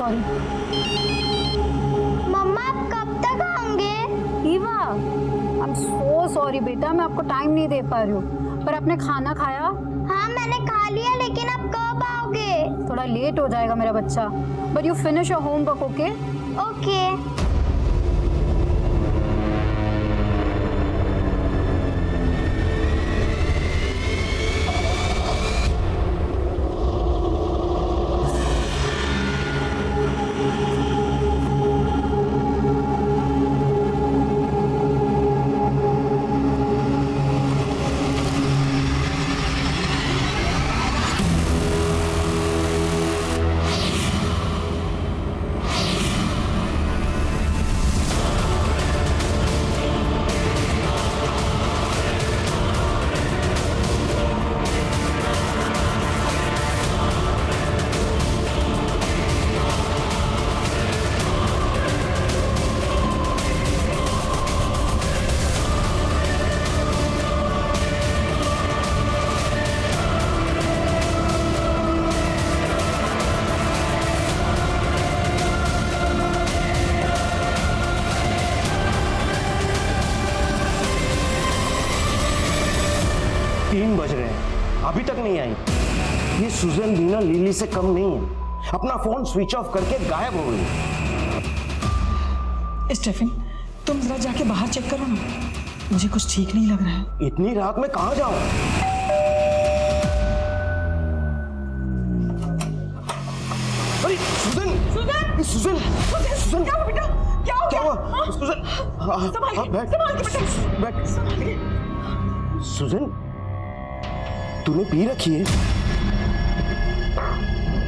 Sorry. मम्मा आप कब तक आएंगे? Eva, I am so sorry बेटा, मैं आपको टाइम नहीं दे पा रही हूँ। पर आपने खाना खाया? हाँ मैंने खा लिया, लेकिन आप कब आओगे? थोड़ा लेट हो जाएगा मेरा बच्चा, but you finish your homework, okay? Okay. तीन बज रहे हैं, अभी तक नहीं आई। ये सुजन भी ना लिली से कम नहीं है, अपना फोन स्विच ऑफ करके गायब हो गई। स्टेफन, तुम जरा जाके बाहर चेक करो ना, मुझे कुछ ठीक नहीं लग रहा है। इतनी रात में कहां जाऊं? अरे सुजन! सुजन! सुजन! सुजन! क्या हुआ बेटा? क्या हो क्या गया? हुआ? सुजन! संभाल के बैठ। बेटा। बैठ। संभाल के। सुजन, तूने पी रखी है?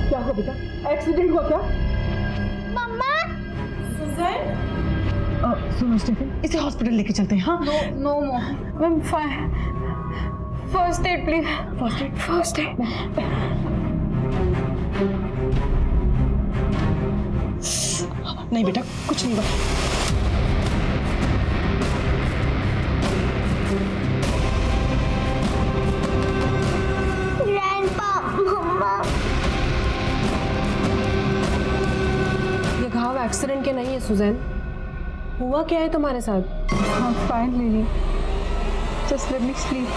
क्या हुआ बेटा? एक्सीडेंट हुआ क्या? मम्मा सुनो स्टेफन, इसे हॉस्पिटल लेके चलते हैं। हाँ no mom, I am fine. First aid please. First aid. First aid. नहीं बेटा, कुछ नहीं हुआ। ग्रैंडपा, मम्मा ये घाव एक्सीडेंट के नहीं है सुजैन। हुआ क्या है तुम्हारे साथ? I'm fine, Lily. Just let me sleep.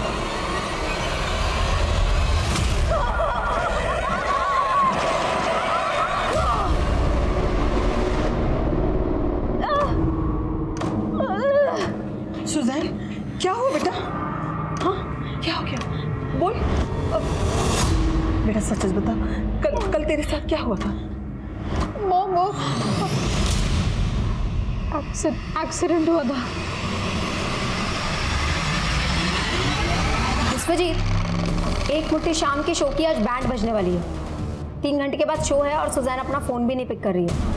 Susan, क्या हुआ बेटा? हाँ, क्या हो गया? बोल। बेटा सच सच बता, कल तेरे साथ क्या हुआ था? Mom, एक्सीडेंट हुआ था। विश्वजीत, एक मुट्ठी शाम की शो की आज बैंड बजने वाली है। 3 घंटे के बाद शो है और सुजैन अपना फोन भी नहीं पिक कर रही है।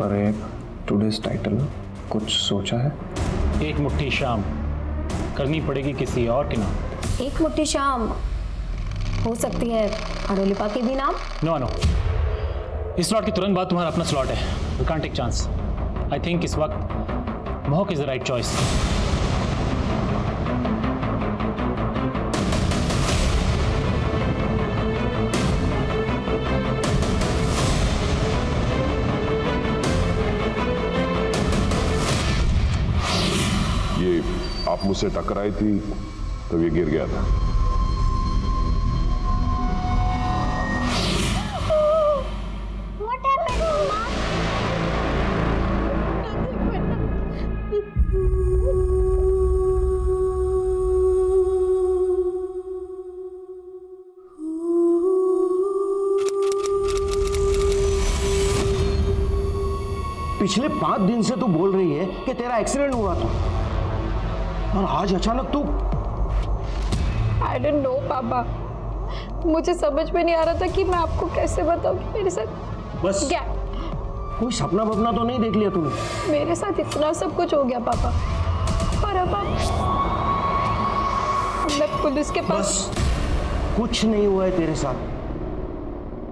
अरे टुडेज टाइटल कुछ सोचा है? एक मुट्ठी शाम करनी पड़ेगी किसी और के नाम। एक मुट्ठी शाम हो सकती है अडोलिपा के भी नाम। नो नो, इस स्लॉट के तुरंत बाद तुम्हारा अपना स्लॉट है। We can't take chance. I think इस वक्त महक इज द राइट चॉइस। ये आप मुझसे टकराई थी तब ये गिर गया था। what happened, मम्मा? पिछले 5 दिन से तू बोल रही है कि तेरा एक्सीडेंट हुआ था, और आज अचानक तू। आई डोंट नो पापा, मुझे समझ में नहीं आ रहा था कि मैं आपको कैसे बताऊं कि मेरे साथ बस क्या। कोई सपना वपना तो नहीं देख लिया तूने? मेरे साथ इतना सब कुछ हो गया पापा, और अब मैं पुलिस के पास। बस कुछ नहीं हुआ है तेरे साथ।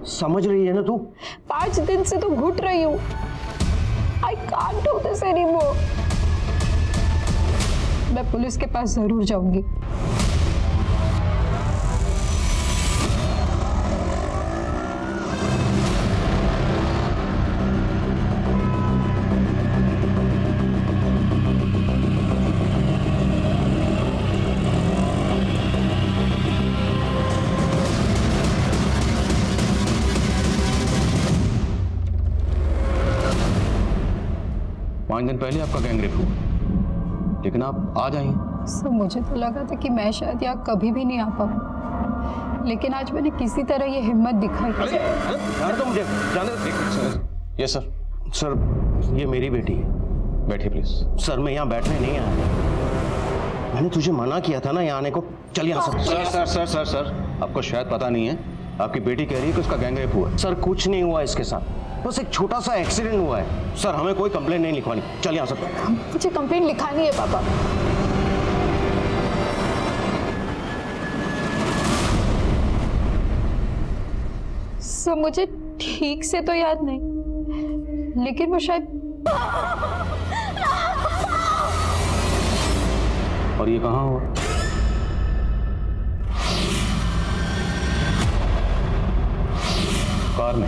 समझ रही है ना तू? 5 दिन से तो घुट रही हूँ। I can't do this anymore. मैं पुलिस के पास जरूर जाऊंगी। पाँच दिन पहले आपका गैंग रेप हुआ, लेकिन आप आज आई हैं। सर मुझे तो लगा था कि मैं शायद यहाँ कभी भी नहीं आ पाऊँ, लेकिन आज मैंने किसी तरह ये हिम्मत दिखाई। यार तो मुझे जाने। Yes sir. सर ये मेरी बेटी है। बैठिए प्लीज। सर मैं यहाँ बैठने नहीं आया, मैंने तुझे मना किया था ना यहाँ आने को। चल यहाँ सब। Sir sir sir sir sir आपको शायद पता नहीं है, आपकी बेटी कह रही है कि उसका गैंग रेप हुआ। सर कुछ नहीं हुआ इसके साथ, बस एक छोटा सा एक्सीडेंट हुआ है। सर हमें कोई कंप्लेंट नहीं लिखवानी। चल यहाँ सब। मुझे कंप्लेंट लिखानी है पापा। सर मुझे ठीक से तो याद नहीं, लेकिन वो शायद। और ये कहाँ हुआ? कार में।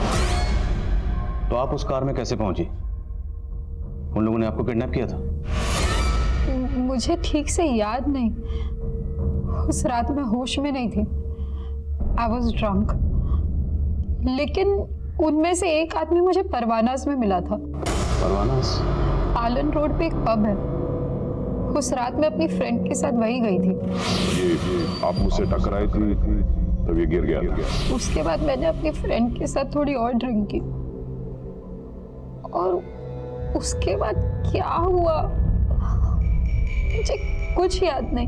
तो आप उस कार में कैसे पहुंची? उन लोगों ने आपको किडनैप किया था? मुझे ठीक से याद नहीं, उस रात मैं होश में नहीं थी। I was drunk. लेकिन उनमें से एक आदमी मुझे परवानास में मिला था। परवानास? पालन रोड पे एक पब है, उस रात मैं अपनी फ्रेंड के साथ वहीं गई थी। ये आप मुझसे टकराई थी तब ये गिर गया। उसके बाद मैंने अपनी फ्रेंड के साथ थोड़ी और ड्रिंक की, और उसके बाद क्या हुआ मुझे कुछ याद नहीं।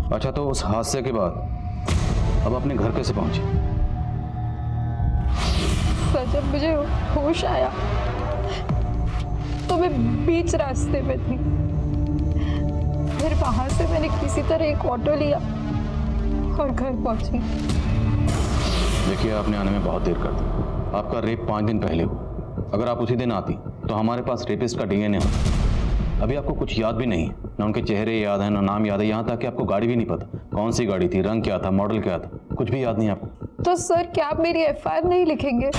अच्छा, तो उस हादसे के बाद अब अपने घर कैसे पहुंची? सर जब मुझे होश आया तो मैं बीच रास्ते में थी। फिर वहां से मैंने किसी तरह एक ऑटो लिया और घर पहुंची। देखिए, आपने आने में बहुत देर कर दी। आपका रेप 5 दिन पहले हुआ। अगर आप उसी दिन आती तो हमारे पास रेपिस्ट का डीएनए होता। अभी आपको कुछ याद भी नहीं है, ना उनके चेहरे याद है, ना नाम याद है, यहाँ तक कि आपको गाड़ी भी नहीं पता कौन सी गाड़ी थी, रंग क्या था, मॉडल क्या था, कुछ भी याद नहीं आपको। तो सर क्या आप मेरी एफआईआर नहीं लिखेंगे?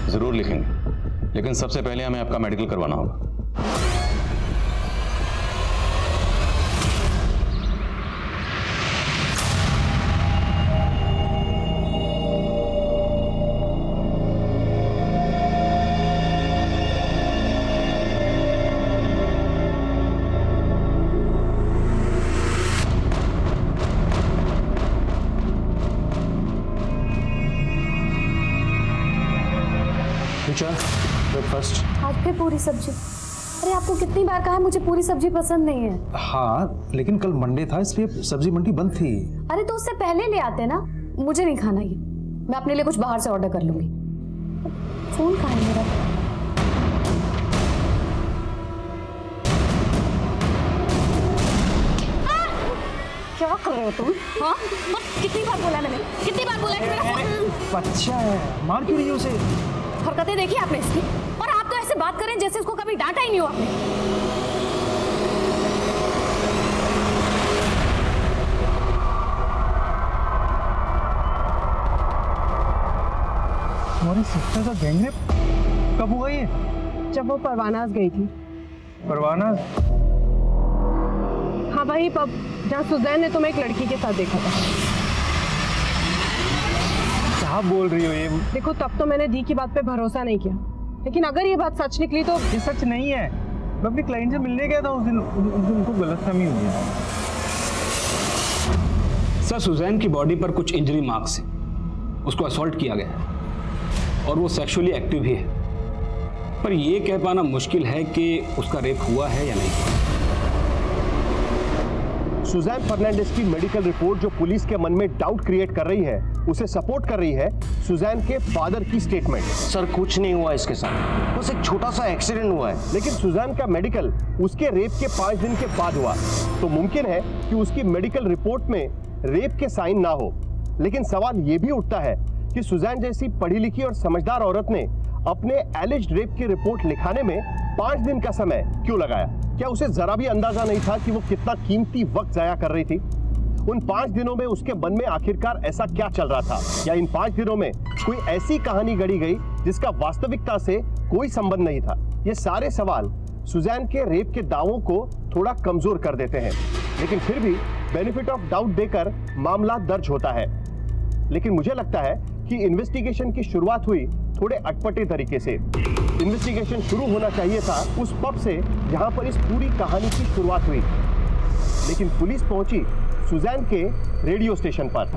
जरूर लिखेंगे, लेकिन सबसे पहले हमें आपका मेडिकल करवाना होगा। ब्रेकफास्ट। आज फिर पूरी सब्जी? अरे आपको कितनी बार कहा है मुझे पूरी सब्जी पसंद नहीं है। हाँ, लेकिन कल मंडे था इसलिए सब्जी मंडी बंद थी। अरे तो उससे पहले ले आते ना। मुझे नहीं खाना ये, मैं अपने लिए कुछ बाहर से ऑर्डर कर लूंगी। फोन कहाँ है मेरा? क्या कर रहे हो तुम? हाँ, कितनी बार बोला मैंने, कितनी बार बोला कि मेरा फोन। बच्चा है, मार क्यों रही है उसे? हरकतें देखी आपने इसकी? और आप तो ऐसे बात करें जैसे उसको कभी डांटा ही नहीं हो आपने। तुम्हारी सिस्टर का गैंग रेप कब हुआ ये? जब वो परवानास गई थी। परवाना? हाँ वही पब जहाँ सुजैन ने तुम्हें एक लड़की के साथ देखा था। क्या बोल रही हो ये? देखो तब तो मैंने दी की बात पे भरोसा नहीं किया, लेकिन अगर ये बात सच निकली तो। ये सच नहीं है। मैं अपनी क्लाइंट से मिलने गया था उस दिन, उनको गलतफहमी हुई है। सर, सुजैन की बॉडी पर कुछ इंजरी मार्क्स हैं। उसको असॉल्ट किया गया है और वो सेक्सुअली एक्टिव भी है, पर यह कह पाना मुश्किल है कि उसका रेप हुआ है या नहीं। सुजैन फर्नांडिस की मेडिकल रिपोर्ट जो पुलिस के मन में डाउट क्रिएट कर रही है, उसे सपोर्ट कर रही है सुजैन के फादर की स्टेटमेंट। सर कुछ नहीं हुआ इसके साथ, बस एक छोटा सा एक्सीडेंट हुआ है। लेकिन सुजैन का मेडिकल उसके रेप के 5 दिन के बाद हुआ, तो मुमकिन है कि उसकी मेडिकल रिपोर्ट में रेप के साइन ना हो। लेकिन सवाल यह भी उठता है कि सुजैन जैसी पढ़ी लिखी और समझदार औरत ने अपने एलिज्ड रेप की रिपोर्ट लिखाने में 5 दिन का समय क्यों लगाया? क्या उसे जरा भी अंदाजा नहीं था कि वो कितना कीमती वक्त जाया कर रही थी? उन 5 दिनों में उसके मन में आखिरकार ऐसा क्या चल रहा था? या इन 5 दिनों में कोई ऐसी कहानी गढ़ी गई जिसका वास्तविकता से कोई संबंध नहीं था? ये सारे सवाल सुजैन के रेप के दावों को थोड़ा कमजोर कर देते हैं, लेकिन फिर भी बेनिफिट ऑफ डाउट देकर मामला दर्ज होता है। लेकिन मुझे लगता है कि इन्वेस्टिगेशन की शुरुआत हुई थोड़े अटपटे तरीके से। इन्वेस्टिगेशन शुरू होना चाहिए था उस पब से जहां पर इस पूरी कहानी की शुरुआत हुई, लेकिन पुलिस पहुंची सुजैन के रेडियो स्टेशन पर।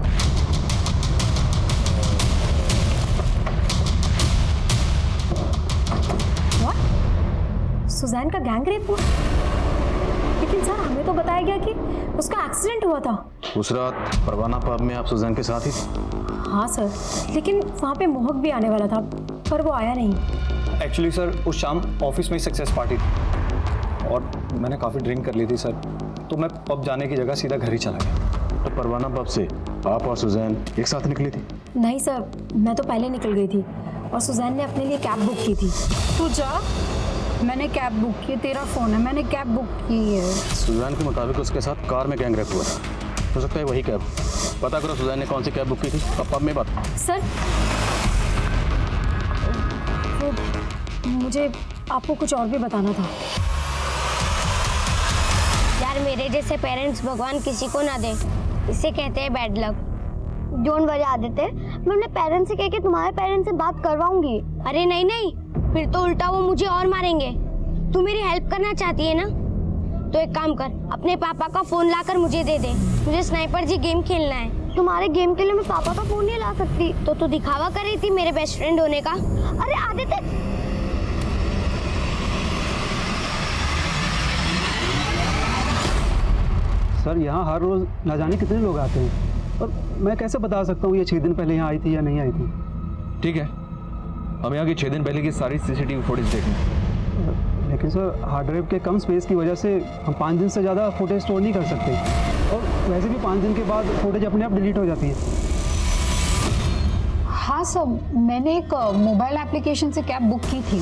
सुजैन का गैंग रेप हुआ? लेकिन सर हमें तो बताया गया कि उसका एक्सीडेंट हुआ था। उस रात परवाना पब में आप सुजैन के साथ ही थे? हाँ सर, लेकिन वहाँ पे मोहक भी आने वाला था पर वो आया नहीं। एक्चुअली सर उस शाम ऑफिस में सक्सेस पार्टी थी और मैंने काफ़ी ड्रिंक कर ली थी सर, तो मैं पब जाने की जगह सीधा घर ही चला गया। तो परवाना पब से आप और सुजैन एक साथ निकली थी? नहीं सर, मैं तो पहले निकल गई थी और सुजैन ने अपने लिए कैब बुक की थी। तू जा, मैंने कैब बुक की, तेरा फोन है, मैंने कैब बुक की है। सुजैन के मुताबिक उसके साथ कार में गैंग रेप हुआ था। हो सकता है वही कैब। पता करो सुजैन ने कौन सी कैब बुक की थी। अब पब में बात। सर वो मुझे आपको कुछ और भी बताना था। यार मेरे जैसे पेरेंट्स भगवान किसी को ना दे, इसे कहते हैं bad luck. Don't worry Aditya, मैं अपने पेरेंट्स से कह के तुम्हारे पेरेंट्स से बात करवाऊंगी। अरे नहीं नहीं, फिर तो उल्टा वो मुझे और मारेंगे। तू मेरी हेल्प करना चाहती है ना, तो एक काम कर, अपने पापा का फोन लाकर मुझे दे दे। मुझे स्नाइपर जी गेम खेलना है। तुम्हारे गेम के लिए मैं पापा का फोन नहीं ला सकती। तो तू दिखावा कर रही थी मेरे बेस्ट फ्रेंड होने का। अरे आदित्य, सर यहाँ हर रोज़ ना जाने कितने लोग आते हैं और मैं कैसे बता सकता हूँ ये 6 दिन पहले यहाँ आई थी या नहीं आई थी? ठीक है, हम यहाँ की 6 दिन पहले की सारी सीसीटीवी फुटेज देखें। लेकिन सर हार्ड ड्राइव के कम स्पेस की वजह से हम 5 दिन से ज़्यादा फुटेज स्टोर नहीं कर सकते और वैसे भी 5 दिन के बाद फुटेज अपने आप डिलीट हो जाती है। हाँ सर, मैंने एक मोबाइल एप्लीकेशन से कैब बुक की थी।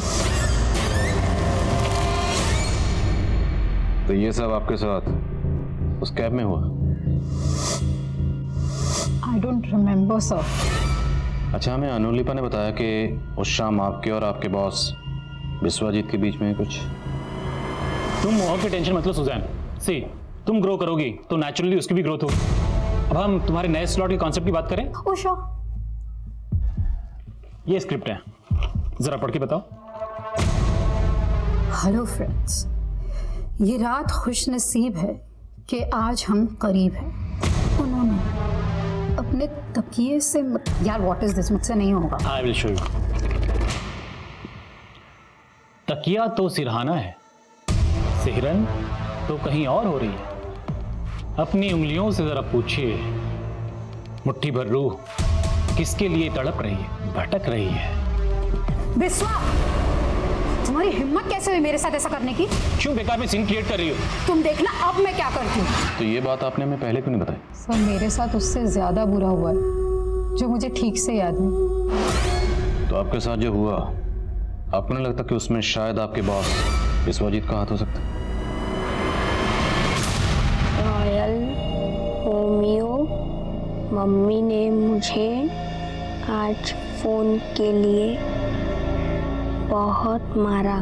तो ये सब आपके साथ उस कैब में हुआ? I don't remember sir. अच्छा, हमें अनुलिपा ने बताया कि उस शाम आपके और आपके बॉस विश्वजीत के बीच में कुछ। तुम मोहक की टेंशन मत लो सुजैन। सी, तुम ग्रो करोगी तो नेचुरली उसकी भी ग्रोथ होगी। अब हम तुम्हारे नए स्लॉट के कॉन्सेप्ट की बात करें। उषा, ये स्क्रिप्ट है, जरा पढ़ के बताओ। हेलो फ्रेंड्स, ये रात खुश नसीब है कि आज हम करीब हैं। उन्होंने अपने तकिए से यार व्हाट इज दिस, मुझसे नहीं होगा। I will show you. तकिया तो सिरहाना है, सिहरन तो कहीं और हो रही है। अपनी उंगलियों से जरा पूछिए, मुट्ठी भर रूह किसके लिए तड़प रही है, भटक रही है। बिस्वा, तुम्हारी हिम्मत कैसे हुई मेरे साथ ऐसा करने की? क्यों बेकार में सीन क्रिएट कर रही हो? तुम देखना अब मैं क्या करती हूँ। तो ये बात आपने हमें पहले क्यों नहीं बताई? सर मेरे साथ उससे ज्यादा बुरा हुआ है जो मुझे ठीक से याद है। तो आपके साथ जो हुआ, आपको नहीं लगता कि उसमें शायद आपके बॉस विश्वजीत का हाथ हो सकता है? रॉयल होम्यो, मम्मी ने मुझे आज फोन के लिए बहुत मारा।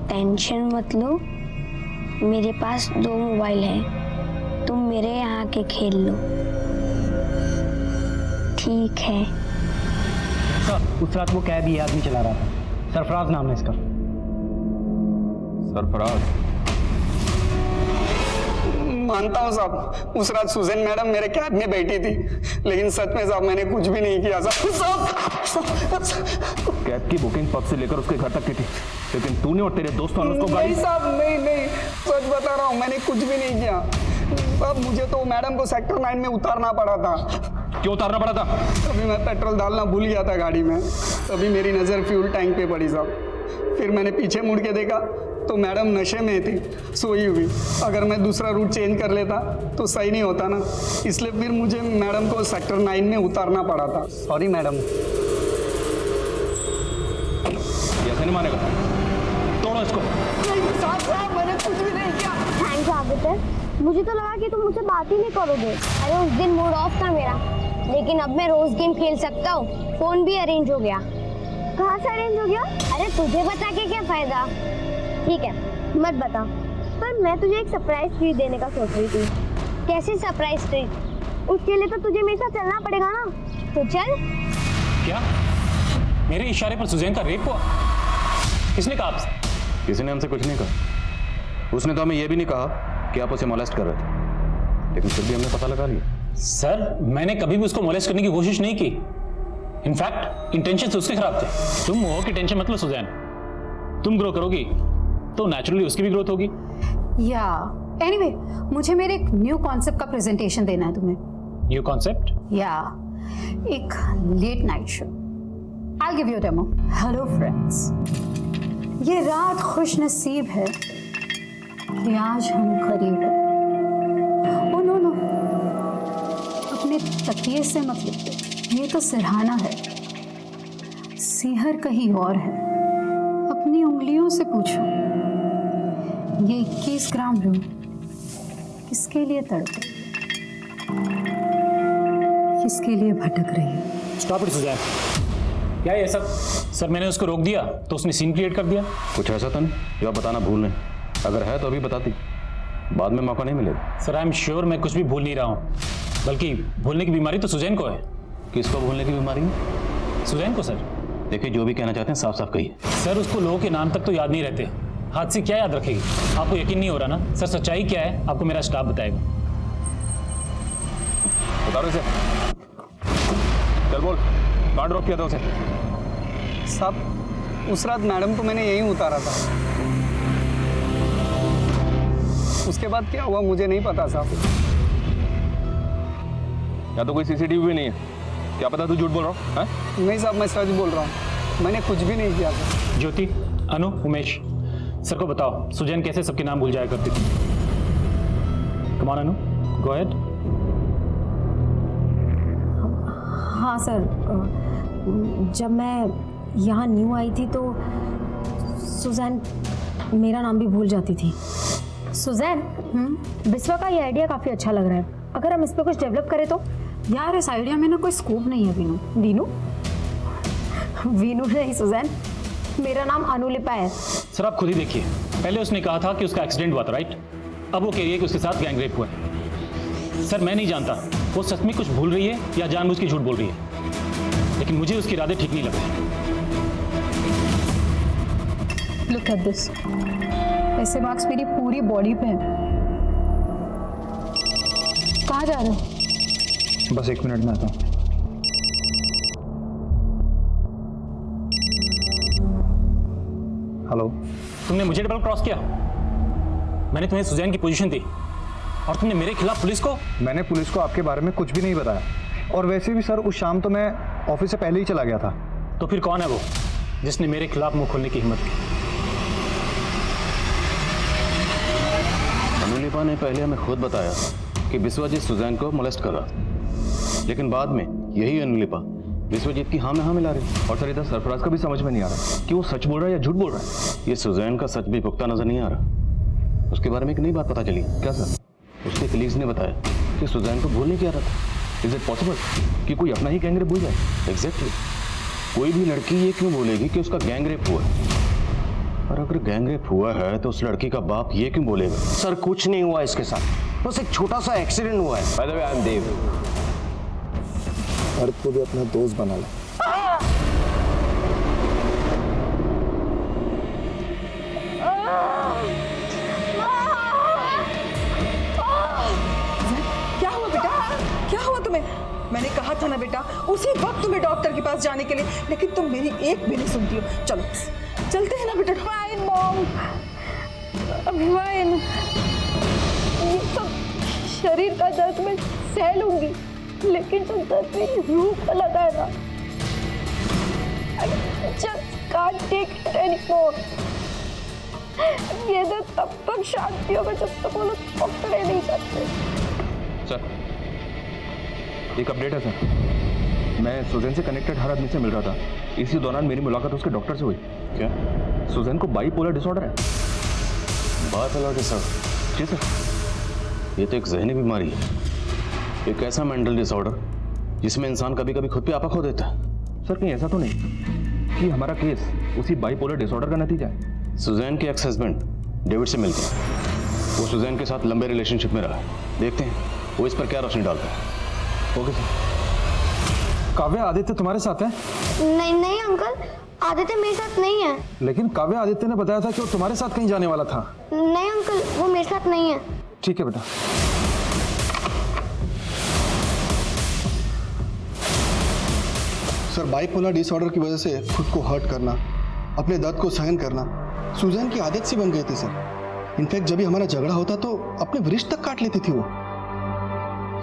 टेंशन मत लो, मेरे पास 2 मोबाइल हैं, तुम मेरे यहाँ के खेल लो, ठीक है? सर उस रात वो कैब ये आदमी चला रहा था, सरफराज नाम है इसका। सरफराज? मानता हूँ साहब, उस रात सुजैन मैडम मेरे कैब में बैठी थी, लेकिन सच में साहब मैंने कुछ भी नहीं किया साहब। कैब की बुकिंग पब से लेकर उसके घर तक की थी, लेकिन तूने और तेरे दोस्तों ने उसको गाड़ी। नहीं साहब, नहीं, सच बता रहा हूँ, मैंने कुछ भी नहीं किया साहब। मुझे तो मैडम को सेक्टर 9 में उतारना पड़ा था। क्यों उतारना पड़ा था? तभी मैं पेट्रोल डालना भूल गया था गाड़ी में, तभी मेरी नज़र फ्यूल टैंक पे पड़ी साहब। फिर मैंने पीछे मुड़ के देखा तो मैडम नशे में थी, सोई हुई। अगर मैं दूसरा रूट चेंज कर लेता तो सही नहीं होता ना, इसलिए फिर मुझे मैडम को सेक्टर 9 में उतारना पड़ा था। Sorry madam. ऐसे नहीं मानेगा, तोड़ो इसको। मैंने कुछ भी नहीं किया। थैंक्स आदित्य, मुझे तो लगा कि तुम मुझसे बात ही नहीं करोगे। अरे उस दिन मूड ऑफ था मेरा, लेकिन अब मैं रोज गेम खेल सकता हूँ। फोन भी अरेंज हो गया। कहाँ से अरेंज हो गया? अरे तुझे बता के क्या फायदा। ठीक है मत बता, पर मैं तुझे एक सरप्राइज ट्रीट देने का सोच रही थी। कैसी सरप्राइज ट्रीट? उसके लिए तो तुझे मेरे साथ चलना पड़ेगा ना, तो चल। क्या मेरे इशारे पर सुजैन का रेप हुआ? किसने कहा आपसे? किसी ने हमसे कुछ नहीं कहा। उसने तो हमें यह भी नहीं कहा कि आप उसे मोलेस्ट कर रहे थे, लेकिन फिर भी हमने पता लगा लिया। सर मैंने कभी भी उसको मोलेस्ट करने की कोशिश नहीं की। इनफैक्ट इंटेंशन उसके खराब थे। तुम हो कि टेंशन मत लो सुजैन, तुम ग्रो करोगी तो नेचुरली उसकी भी ग्रोथ होगी। या एनीवे, मुझे मेरे एक न्यू कॉन्सेप्ट का प्रेजेंटेशन देना है तुम्हें। New concept? या एक late night show. I give you demo. Hello friends, ये रात खुश नसीब है कि आज हम करीब हैं। ओ नो नो, अपने तकिए से मत लिपटे, ये तो सिरहाना है, सीहर कहीं और है। अपनी उंगलियों से पूछो, ये 21 ग्राम रूह किसके लिए तड़पे, किसके लिए भटक रही है? Stop it Susan. क्या है ये सब? सर मैंने उसको रोक दिया तो उसने सीन क्रिएट कर दिया। कुछ ऐसा तो नहीं जो आप बताना भूल लें? अगर है तो अभी बताती, बाद में मौका नहीं मिलेगा। सर आई एम श्योर मैं कुछ भी भूल नहीं रहा हूँ, बल्कि भूलने की बीमारी तो सुजैन को है। किसको भूलने की बीमारी है? सुजैन को सर। देखिए जो भी कहना चाहते हैं साफ साफ कहिए। सर उसको लोगों के नाम तक तो याद नहीं रहते, हाथ से क्या याद रखेगी? आपको यकीन नहीं हो रहा ना? सर सच्चाई क्या है आपको मेरा स्टाफ बताएगा। उतारो इसे। चल बोल, कहाँ ड्रॉप किया था उसे? साहब उस रात मैडम को मैंने यहीं उतारा था। उसके बाद क्या हुआ मुझे नहीं पता साहब। या तो कोई सीसीटीवी भी नहीं है, क्या पता तू झूठ बोल रहा है? नहीं साहब मैं सच बोल रहा हूँ, मैंने कुछ भी नहीं किया सर। ज्योति, अनु, उमेश, सर को बताओ सुजैन कैसे सबके नाम भूल जाया करती थी। Come on Anu, go ahead. हाँ सर, जब मैं यहाँ न्यू आई थी तो सुजैन मेरा नाम भी भूल जाती थी। सुजैन, बिस्वा का ये आइडिया काफ़ी अच्छा लग रहा है, अगर हम इस पर कुछ डेवलप करें तो। यार इस आइडिया में ना कोई स्कोप नहीं है वीनू। वीनू? वीनू नहीं सुजैन, मेरा नाम अनुलिपा है। सर आप खुद ही देखिए, पहले उसने कहा था कि उसका एक्सीडेंट हुआ था, राइट? अब वो कह रही है कि उसके साथ गैंग रेप हुआ है। सर मैं नहीं जानता वो सच में कुछ भूल रही है या जानबूझ के झूठ बोल रही है, लेकिन मुझे उसके इरादे ठीक नहीं लग रहे। लुक एट दिस, ऐसे मार्क्स मेरी पूरी बॉडी पे हैं। कहाँ जा रहे हो? बस 1 मिनट में आता हूँ। हेलो। तुमने मुझे डबल क्रॉस किया। मैंने तुम्हें सुजैन की पोजीशन दी और तुमने मेरे खिलाफ पुलिस को। मैंने पुलिस को आपके बारे में कुछ भी नहीं बताया, और वैसे भी सर उस शाम तो मैं ऑफिस से पहले ही चला गया था। तो फिर कौन है वो जिसने मेरे खिलाफ मुंह खोलने की हिम्मत की? अनुलिपा ने पहले हमें खुद बताया कि विश्वजीत सुजैन को मोलेस्ट कर रहा था, लेकिन बाद में यही अनुलिपा विश्वजीत की हाँ में हाँ मिला रही। और सर इधर सरफराज का भी समझ में नहीं आ रहा कि वो सच बोल रहा है या झूठ बोल रहा है। ये सुजैन का सच भी पुख्ता नजर नहीं आ रहा। उसके बारे में एक नई बात पता चली। क्या सर? उसके कलीग्स ने बताया कि सुजैन को भूलने की आदत है। इज इट पॉसिबल कि कोई अपना ही गैंगरेप भूल जाए? एग्जैक्टली। कोई भी लड़की ये क्यों बोलेगी कि उसका गैंगरेप हुआ है? और अगर गैंगरेप हुआ है तो उस लड़की का बाप ये क्यों बोलेगा? सर कुछ नहीं हुआ इसके साथ, बस एक छोटा सा एक्सीडेंट हुआ है। By the way I am Dev. अर्थ को भी अपना दोस्त बना ला। क्या हुआ बेटा? क्या हुआ तुम्हें? मैंने कहा था ना बेटा उसी वक्त तुम्हें डॉक्टर के पास जाने के लिए, लेकिन तुम मेरी एक भी नहीं सुनती हो। चलो चलते हैं ना बेटा। Fine mom, fine. ये सब शरीर का दर्द मैं सह लूंगी, लेकिन जो दर्द मेरी रूह को लगा है ना, I just can't take it anymore. ये तो तब तक शांति होगा जब तक वो लोग पकड़े नहीं जाते। सर, एक अपडेट है सर। मैं सुजैन से कनेक्टेड हर आदमी से मिल रहा था। इसी दौरान मेरी मुलाकात उसके डॉक्टर से हुई। क्या? सुजैन को बाइपोलर डिसऑर्डर है। Bipolar disorder? जी सर। ये तो एक जहनी बीमारी है, एक ऐसा मेंटल डिसऑर्डर जिसमें इंसान कभी कभी खुद पे आपा खो देता है। सर, कहीं ऐसा तो नहीं कि हमारा केस उसी बाइपोलर डिसऑर्डर का नतीजा है? सुजैन के एक्स हस्बैंड डेविड से मिलते हैं। वो सुजैन के साथ लंबे रिलेशनशिप में रहा है। देखते हैं वो इस पर क्या रोशनी डालता है। Okay sir. काव्य आदित्य तुम्हारे साथ है? नहीं नहीं अंकल, आदित्य मेरे साथ नहीं है। लेकिन काव्य आदित्य ने बताया था कि वो तुम्हारे साथ कहीं जाने वाला था। नहीं अंकल, वो मेरे साथ नहीं है। ठीक है बेटा। सर, बाइपोलर डिसऑर्डर की वजह से खुद को हर्ट करना, अपने दर्द को सहन करना सुजैन की आदत सी बन गई थी सर। इनफैक्ट जब भी हमारा झगड़ा होता तो अपने वृष्ट तक काट लेती थी वो।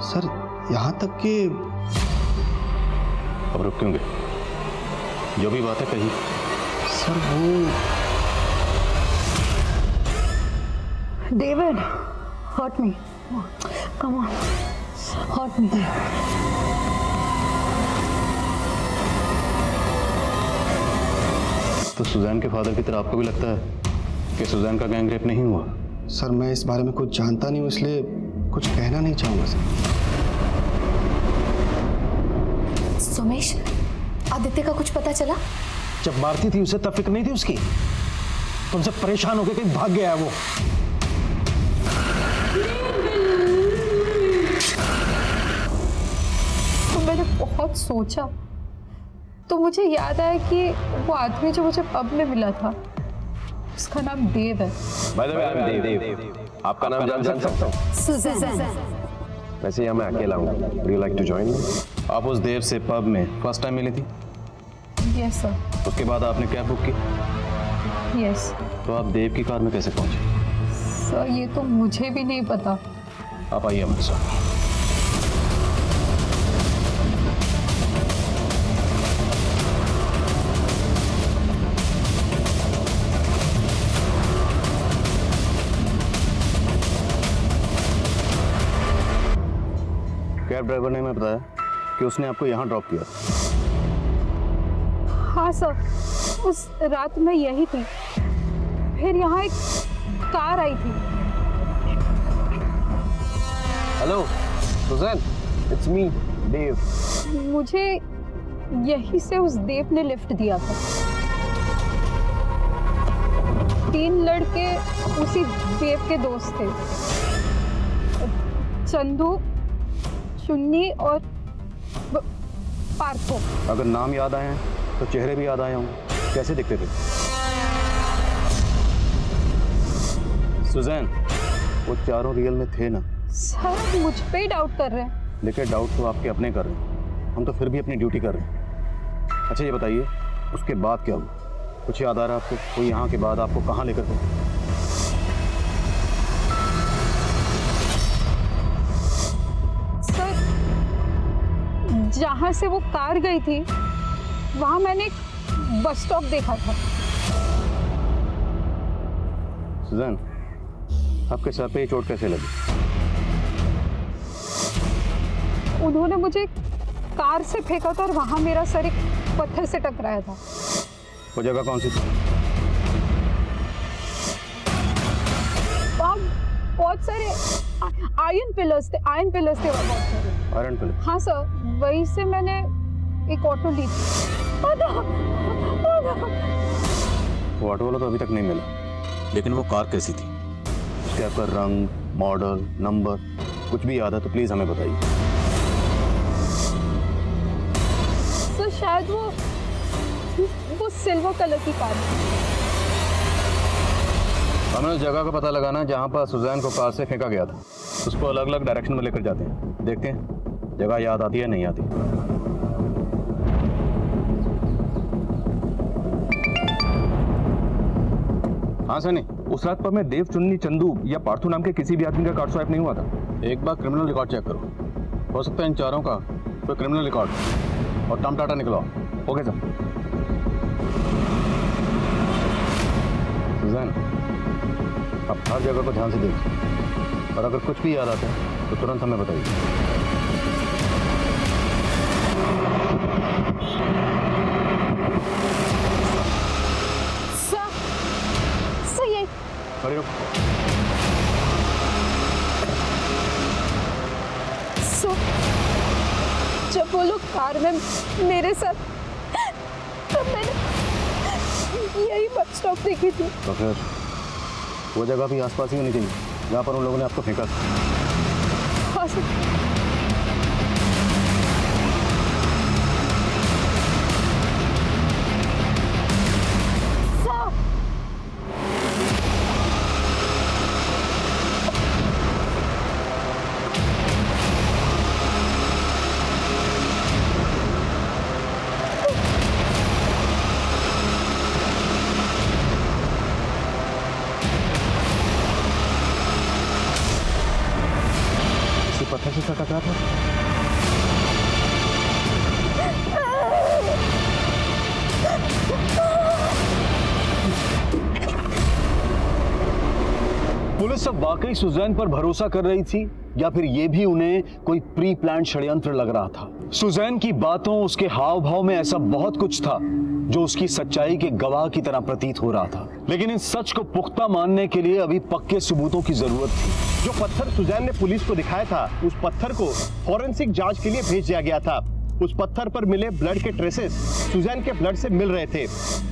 सर, यहाँ तक कि अब रुक क्यों गए? जो भी बात है कही। सर वो David, hurt me. Come on, hurt me. तो सुजैन के फादर की तरह आपको भी लगता है कि सुजैन का गैंग रेप नहीं हुआ? सर, मैं इस बारे में कुछ जानता नहीं हूँ, इसलिए कुछ कहना नहीं चाहूँगा सर। सोमेश, आदित्य का कुछ पता चला? जब मारती थी उसे तब फिक्र नहीं थी उसकी? तुमसे परेशान होकर कहीं भाग गया है वो। तो मैंने बहुत सोचा तो मुझे याद आया कि वो आदमी जो मुझे पब में मिला था उसका नाम देव है। By the way, I am Dev. आपका नाम जान सकता हूँ? सुजैन। वैसे यहाँ मैं अकेला हूँ। Would you like to join me? आप उस देव से पब में फर्स्ट टाइम मिली थी? Yes sir. उसके बाद आपने कैब बुक की? यस। तो आप देव की कार में कैसे पहुंचे? सर, ये तो मुझे भी नहीं पता। आप आइए हमारे साथ। कैब ड्राइवर ने हमें बताया कि उसने आपको यहाँ ड्रॉप किया। हाँ सर, उस रात मैं यही थी। फिर यहाँ एक कार आई थी। हेलो सुजैन, इट्स मी देव। मुझे यहीं से उस देव ने लिफ्ट दिया था। 3 लड़के उसी देव के दोस्त थे, चंदू, चुन्नी और पार्थो। अगर नाम याद आए हैं तो चेहरे भी याद आए होंगे। कैसे दिखते थे? सुजैन, वो चारों रियल में थे ना? सर, मुझ पे ही डाउट कर रहे हैं। लेकिन डाउट तो आपके अपने कर रहे हैं, हम तो फिर भी अपनी ड्यूटी कर रहे हैं। अच्छा ये बताइए, उसके बाद क्या हुआ? कुछ याद आ रहा है आपको? वो यहाँ के बाद आपको कहाँ लेकर गए? जहां से वो कार गई थी वहां मैंने एक बस स्टॉप देखा था। सुजैन, आपके सर पे ये चोट कैसे लगी? उन्होंने मुझे कार से फेंका था और वहां मेरा सर एक पत्थर से टकराया था। वो जगह कौन सी थी? वहाँ बहुत सारे आयरन पिलर्स थे वहाँ बहुत सारे। Iron pillar? हाँ सर, वहीं से मैंने एक ऑटो ली थी। वो ऑटो वाला तो अभी तक नहीं मिला, लेकिन वो कार कैसी थी? उसके आपका रंग, मॉडल, नंबर कुछ भी याद है तो प्लीज हमें बताइए। तो शायद वो सिल्वर कलर की कार थी। हमें उस जगह का पता लगाना है जहाँ पर सुजैन को कार से फेंका गया था। उसको अलग अलग डायरेक्शन में लेकर जाते हैं, देखते हैं जगह याद आती है नहीं आती। हाँ सनी, उस रात पर मैं देव, चुन्नी, चंदू या पार्थू नाम के किसी भी आदमी का कार्ड स्वाइप नहीं हुआ था। एक बार क्रिमिनल रिकॉर्ड चेक करो, हो सकता है इन चारों का कोई क्रिमिनल रिकॉर्ड और टर्म टाटा निकलवाओ। Okay sir. सुजैन, आप हर जगह को ध्यान से देखिए और अगर कुछ भी याद आता है तो तुरंत हमें बताइए। खड़ी रहो। जब वो लोग कार में मेरे साथ, तब मैंने यही बस स्टॉप देखी थी। तो फिर वो जगह भी आसपास ही होनी चाहिए जहाँ पर उन लोगों ने आपको फेंका था। हाँ सर। पत्थर से टकरा था। पुलिस अब वाकई सुजैन पर भरोसा कर रही थी या फिर ये भी उन्हें कोई प्री प्लान षड्यंत्र लग रहा था? सुजैन की बातों, उसके हाव भाव में ऐसा बहुत कुछ था जो उसकी सच्चाई के गवाह की तरह प्रतीत हो रहा था, लेकिन इस सच को पुख्ता मानने के लिए अभी पक्के सबूतों की जरूरत थी। जो पत्थर सुजैन ने पुलिस को दिखाया था, उस पत्थर को फॉरेंसिक जांच के लिए भेज दिया गया था। उस पत्थर पर मिले ब्लड के ट्रेसेस सुजैन के ब्लड से मिल रहे थे,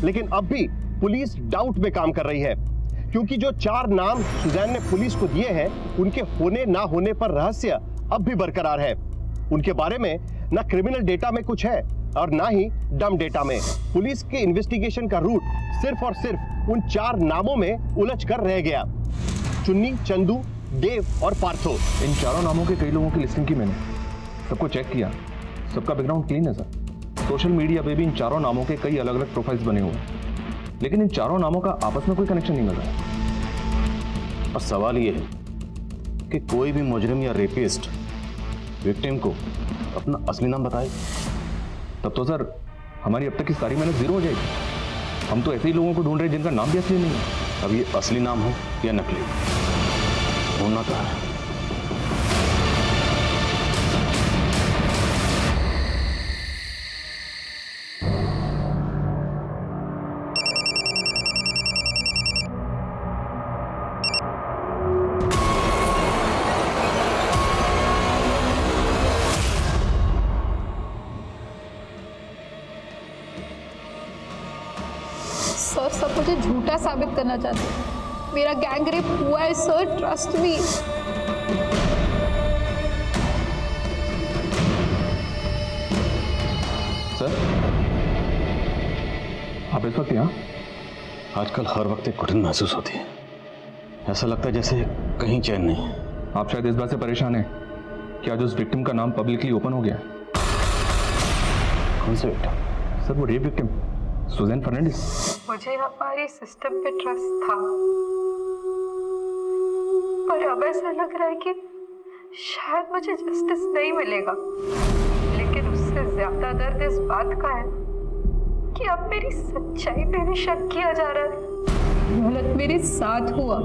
लेकिन अब भी पुलिस डाउट में काम कर रही है, क्योंकि जो 4 नाम सुजैन ने पुलिस को दिए हैं, उनके होने ना होने पर रहस्य अब भी बरकरार है। उनके बारे में ना क्रिमिनल डेटा में कुछ है और ना ही डम डेटा में। पुलिस के इन्वेस्टिगेशन का रूट सिर्फ और सिर्फ उन 4 नामों में उलझ कर रह गया, चुन्नी, चंदू, देव और पार्थो। इन चारों नामों के कई लोगों की लिस्टिंग की मैंने, सबको चेक किया, सबका बैकग्राउंड क्लीन है सर। सोशल मीडिया पे भी इन चारों नामों के कई अलग अलग प्रोफाइल्स बने हुए हैं, लेकिन इन चारों नामों का आपस में कोई कनेक्शन नहीं मिल रहा। और सवाल ये है कि कोई भी मुजरिम या रेपिस्ट विक्टिम को अपना असली नाम बताए, तब तो सर हमारी अब तक की सारी मेहनत जीरो हो जाएगी। हम तो ऐसे ही लोगों को ढूंढ रहे हैं जिनका नाम भी असली नहीं है। अब ये असली नाम हो या नकली, ढूंढना कहाँ है? सर सब मुझे झूठा साबित करना चाहते हैं। मेरा गैंग रेप हुआ है सर, ट्रस्ट मी। सर आप इस वक्त यहाँ? आजकल हर वक्त एक घुटन महसूस होती है, ऐसा लगता है जैसे कहीं चैन नहीं है। आप शायद इस बात से परेशान हैं कि आज उस विक्टिम का नाम पब्लिकली ओपन हो गया है। कौन से विक्टिम? सर वो रेप विक्टिम सुजैन फर्नांडिस। मुझे हमारी सिस्टम पे ट्रस्ट था, पर अब ऐसा लग रहा है कि शायद मुझे जस्टिस नहीं मिलेगा। लेकिन उससे ज्यादा दर्द इस बात का है कि अब मेरी सच्चाई पे भी शक किया जा रहा है। गलत मेरे साथ हुआ,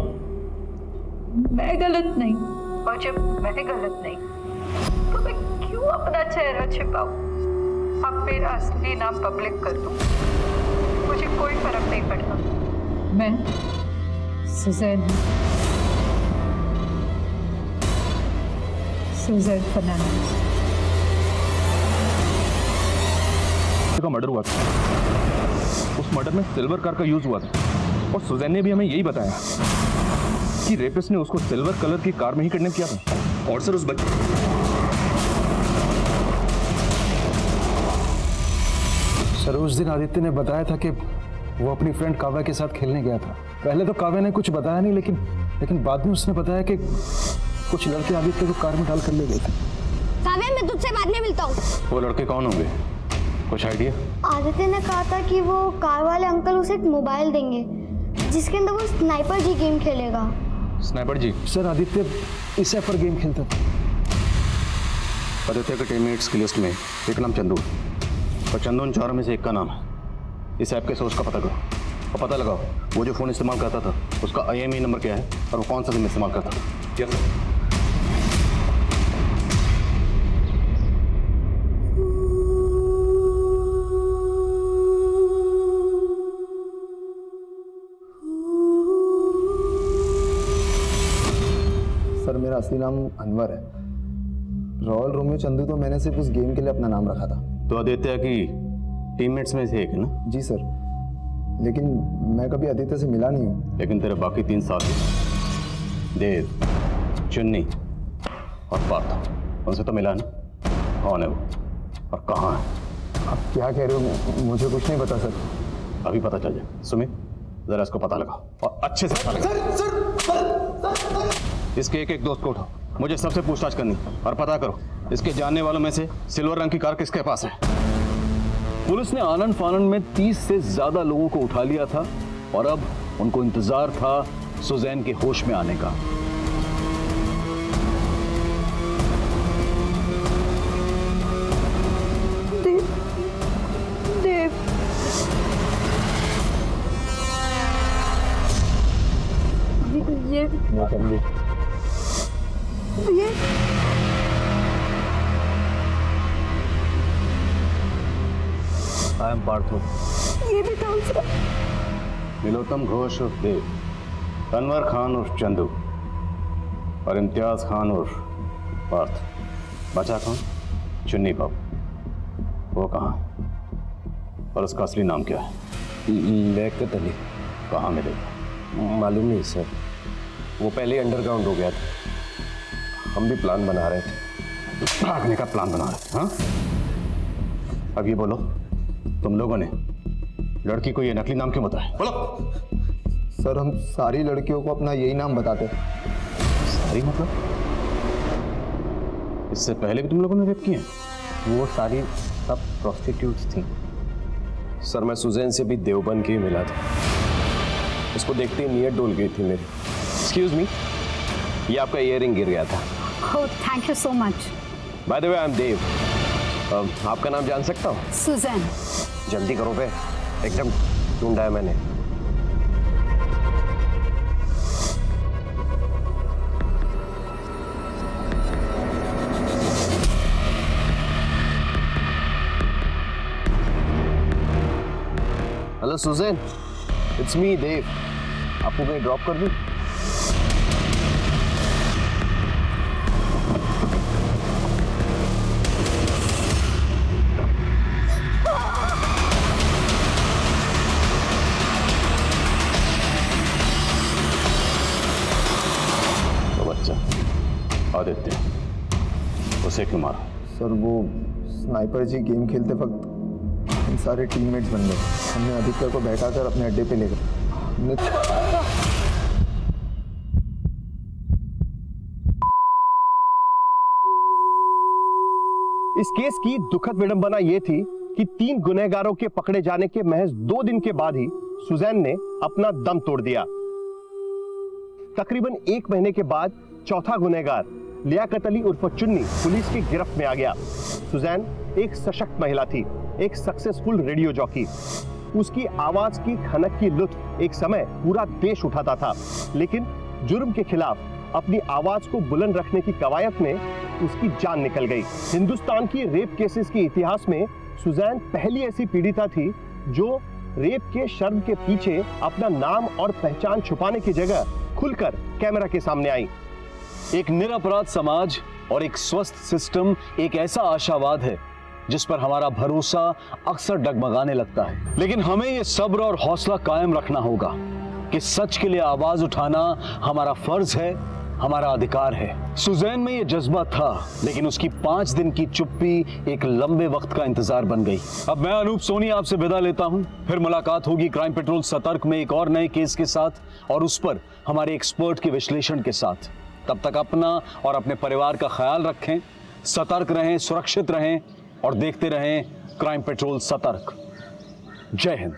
मैं गलत नहीं, और जब मैं गलत नहीं तो मैं क्यों अपना चेहरा छिपाऊं? अब मेरा असली नाम पब्लिक कर दूं, मुझे कोई फर्क नहीं पड़ता। मैं सुजैन हूं, सुजैन फर्नांडिस। का मर्डर हुआ था, उस मर्डर में सिल्वर कार का यूज हुआ था, और सुजैन ने भी हमें यही बताया कि रेपिस्ट ने उसको सिल्वर कलर की कार में ही किडनैप किया था। और सर उस बच्चे सर उस दिन आदित्य ने बताया था कि वो अपनी फ्रेंड काव्या के साथ खेलने गया था। पहले तो काव्या ने कुछ बताया नहीं, लेकिन बाद में उसने बताया कि कुछ लड़के आदित्य को कार में डाल कर ले गए थे। काव्या मैं तुझसे बाद में मिलता हूँ। वो लड़के कौन होंगे, कुछ आइडिया? आदित्य ने कहा था कि वो कार वाले अंकल उसे एक मोबाइल देंगे जिसके अंदर वो स्नाइपर जी गेम खेलेगा। स्नाइपर जी? सर आदित्य इस ऐप पर गेम खेलता था। आदित्य के टीममेट्स की लिस्ट में एक नाम चंदू है, और चंदू उन चारों में से एक का नाम है। इस ऐप के सोर्स का पता करो। और पता लगाओ वो जो फ़ोन इस्तेमाल करता था उसका IMEI नंबर क्या है और वो कौन सा सिम इस्तेमाल करता था। Yes sir. सर मेरा असली नाम अनवर है। रॉयल रोमियो चंदू तो मैंने सिर्फ उस गेम के लिए अपना नाम रखा था। तो आदित्य की टीममेट्स में से एक है ना? जी सर, लेकिन मैं कभी आदित्य से मिला नहीं हूँ। लेकिन तेरे बाकी 3 साथी देव, चुन्नी और पार्थ, उनसे तो मिला ना? कौन है वो और कहाँ है? आप क्या कह रहे हो? मुझे कुछ नहीं पता सर। अभी पता चल जाए। सुमित जरा इसको पता लगा और अच्छे से पता लगा। इसके एक दोस्त को उठाओ, मुझे सबसे पूछताछ करनी और पता करो इसके जानने वालों में से सिल्वर रंग की कार किसके पास है। पुलिस ने आनंद फानन में 30 से ज्यादा लोगों को उठा लिया था और अब उनको इंतजार था सुजैन के होश में आने का। I am Partho. ये भी था उसका। नीलोत्तम घोष उर्फ देव, अनवर खान उर्फ चंदू और इम्तियाज खान उर्फ पार्थ। बचा कौन? चुन्नी बाबू। वो कहाँ और उसका असली नाम क्या है? बैकत अली। कहाँ मिलेगा? मालूम नहीं सर, वो पहले अंडरग्राउंड हो गया था। हम भी प्लान बना रहे थे। भागने का प्लान बना रहे थे? हाँ? अब ये बोलो, तुम लोगों ने लड़की को ये नकली नाम क्यों बताया? बोलो। सर हम सारी लड़कियों को अपना यही नाम बताते। सारी मतलब? इससे पहले भी तुम लोगों ने रेप किए? वो सारी सब प्रोस्टिट्यूट्स थी। सर मैं सुजैन से भी देवबंद के ही मिला था। उसको देखते ही नीयत डोल गई थी मेरी। एक्सक्यूज मी, ये आपका इयररिंग गिर गया था। Oh, thank you so much. By the way I am Dev. आपका नाम जान सकता हूँ? सुजैन। जल्दी करो बे, एकदम ढूंढा है मैंने। हेलो सुजैन, इट्स मी देव। आपको कहीं ड्रॉप कर दूं? आदित्य, उसे क्यों मारा? सर वो स्नाइपर जी गेम खेलते वक्त हम सारे टीममेट्स बन गए। हमने आदित्य को बैठाकर अपने अड्डे पे ले गए। इस केस की दुखद विडंबना यह थी कि 3 गुनहगारों के पकड़े जाने के महज 2 दिन के बाद ही सुजैन ने अपना दम तोड़ दिया। तकरीबन 1 महीने के बाद चौथा गुनहगार लियाकत अली उर्फ चुन्नी पुलिस की गिरफ्त में आ गया। सुजैन एक सशक्त महिला थी, एक सक्सेसफुल रेडियो जॉकी। उसकी आवाज की खनक की लुत्फ एक समय पूरा देश उठाता था, लेकिन जुर्म के खिलाफ अपनी आवाज को बुलंद रखने की कवायद में उसकी जान निकल गई। हिंदुस्तान की रेप केसेस के इतिहास में सुजैन पहली ऐसी पीड़िता थी जो रेप के शर्म के पीछे अपना नाम और पहचान छुपाने की जगह खुलकर कैमरा के सामने आई। एक निरपराध समाज और एक स्वस्थ सिस्टम एक ऐसा आशावाद है जिस पर हमारा भरोसा अक्सर डगमगाने लगता है, लेकिन हमें यह सब्र और हौसला कायम रखना होगा कि सच के लिए आवाज उठाना हमारा फर्ज है, हमारा अधिकार है। सुजैन में यह जज्बा था, लेकिन उसकी 5 दिन की चुप्पी एक लंबे वक्त का इंतजार बन गई। अब मैं अनूप सोनी आपसे विदा लेता हूं। फिर मुलाकात होगी क्राइम पेट्रोल सतर्क में एक और नए केस के साथ और उस पर हमारे एक्सपर्ट के विश्लेषण के साथ। तब तक अपना और अपने परिवार का ख्याल रखें, सतर्क रहें, सुरक्षित रहें और देखते रहें क्राइम पेट्रोल सतर्क। जय हिंद।